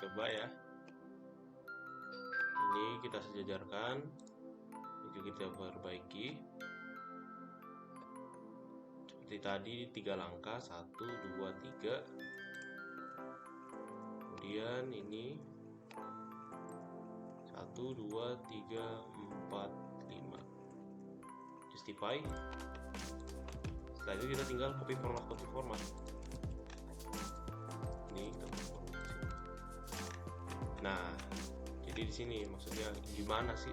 coba ya. Ini kita sejajarkan, itu kita perbaiki seperti tadi 3 langkah, 1 2 3. Kemudian ini 1 2 3 4 5. Justify. Setelah itu kita tinggal copy format. Ini kita format di sini. Nah, jadi di sini maksudnya gimana sih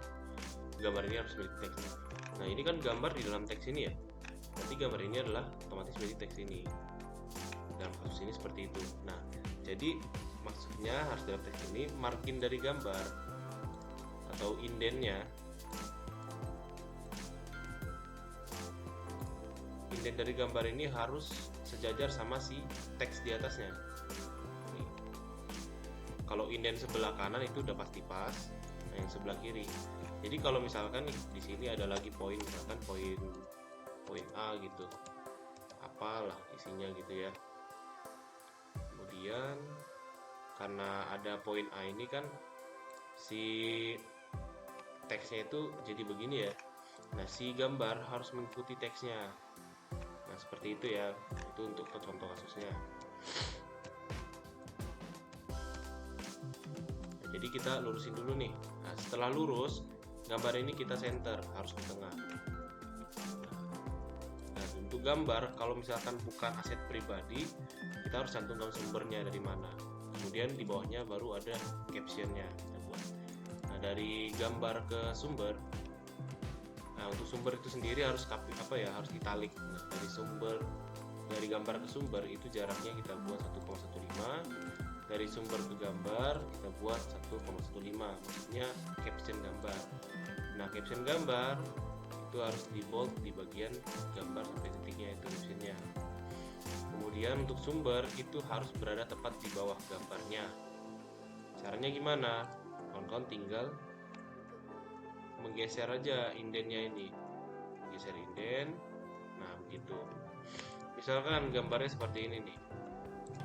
gambar ini harus menjadi teks. Nah, ini kan gambar di dalam teks ini ya. Berarti gambar ini adalah otomatis menjadi teks ini. Dalam kasus ini seperti itu. Nah, jadi maksudnya harus dalam teks ini margin dari gambar atau indennya. Inden dari gambar ini harus sejajar sama si teks di atasnya. Nih. Kalau inden sebelah kanan itu udah pasti pas, nah yang sebelah kiri. Jadi kalau misalkan nih di sini ada lagi poin, misalkan poin A gitu, apalah isinya gitu ya. Kemudian karena ada poin A ini kan si teksnya itu jadi begini ya. Nah, si gambar harus mengikuti teksnya. Nah, seperti itu ya. Itu untuk contoh kasusnya. Nah, jadi kita lurusin dulu nih. Nah, setelah lurus, gambar ini kita center, harus ke tengah. Nah, untuk gambar, kalau misalkan bukan aset pribadi, kita harus cantumkan sumbernya dari mana. Kemudian di bawahnya baru ada captionnya kita buat. Nah, dari gambar ke sumber, nah untuk sumber itu sendiri harus harus italik. Nah, dari gambar ke sumber itu jaraknya kita buat 1,15. Dari sumber ke gambar kita buat 1,15. Maksudnya caption gambar. Nah, caption gambar itu harus di bold di bagian gambar sampai titiknya itu captionnya. Kemudian untuk sumber itu harus berada tepat di bawah gambarnya. Caranya gimana? Kawan-kawan tinggal menggeser aja indennya ini, geser inden. Nah, begitu. Misalkan gambarnya seperti ini nih.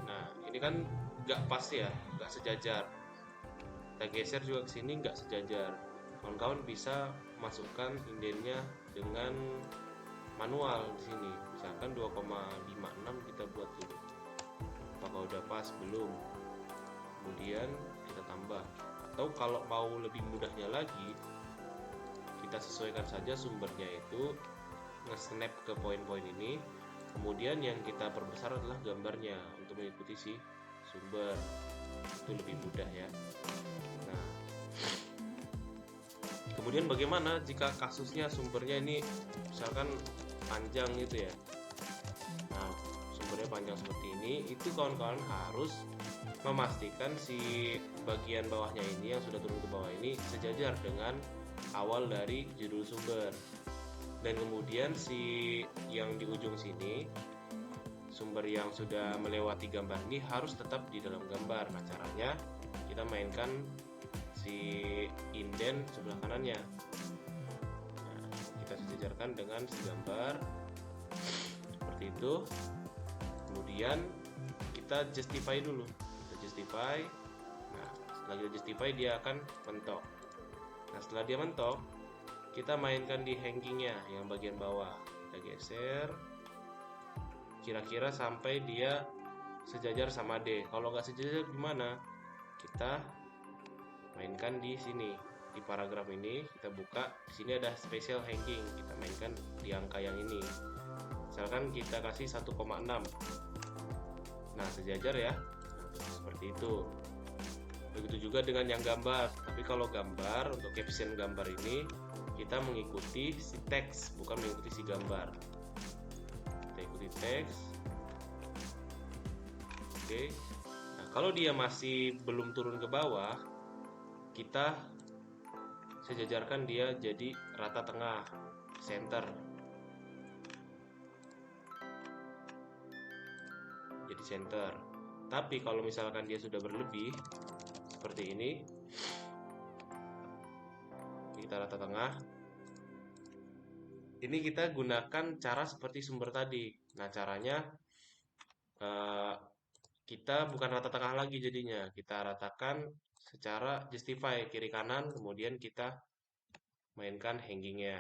Nah, ini kan nggak pas ya, nggak sejajar. Kita geser juga ke sini nggak sejajar. Kawan-kawan bisa masukkan indennya dengan manual di sini. Misalkan 2,56 kita buat dulu. Apakah udah pas belum? Kemudian kita tambah. Atau kalau mau lebih mudahnya lagi, kita sesuaikan saja sumbernya itu, nge-snap ke poin-poin ini. Kemudian yang kita perbesar adalah gambarnya untuk mengikuti si sumber. Itu lebih mudah ya. Nah, kemudian bagaimana jika kasusnya sumbernya ini misalkan panjang gitu ya. Nah, sumbernya panjang seperti ini, itu kawan-kawan harus memastikan si bagian bawahnya ini yang sudah turun ke bawah ini sejajar dengan awal dari judul sumber. Dan kemudian si yang di ujung sini, sumber yang sudah melewati gambar ini harus tetap di dalam gambar. Nah, caranya kita mainkan si inden sebelah kanannya. Nah, kita sejajarkan dengan si gambar seperti itu. Kemudian kita justify dulu. Kita justify. Nah, setelah kita justify dia akan mentok. Nah, setelah dia mentok, kita mainkan di hangingnya yang bagian bawah. Kita geser kira-kira sampai dia sejajar sama D. Kalau nggak sejajar gimana? Kita mainkan di sini, di paragraf ini kita buka. Di sini ada special hanging, kita mainkan di angka yang ini. Misalkan kita kasih 1,6. Nah, sejajar ya. Nah, seperti itu. Begitu juga dengan yang gambar. Tapi kalau gambar, untuk caption gambar ini kita mengikuti si teks, bukan mengikuti si gambar. Kita ikuti teks. Oke. Nah, kalau dia masih belum turun ke bawah, kita sejajarkan dia jadi rata tengah, center. Jadi center. Tapi kalau misalkan dia sudah berlebih seperti ini, kita rata tengah. Ini kita gunakan cara seperti sumber tadi. Nah, caranya kita bukan rata tengah lagi jadinya. Kita ratakan secara justify kiri kanan, kemudian kita mainkan hangingnya.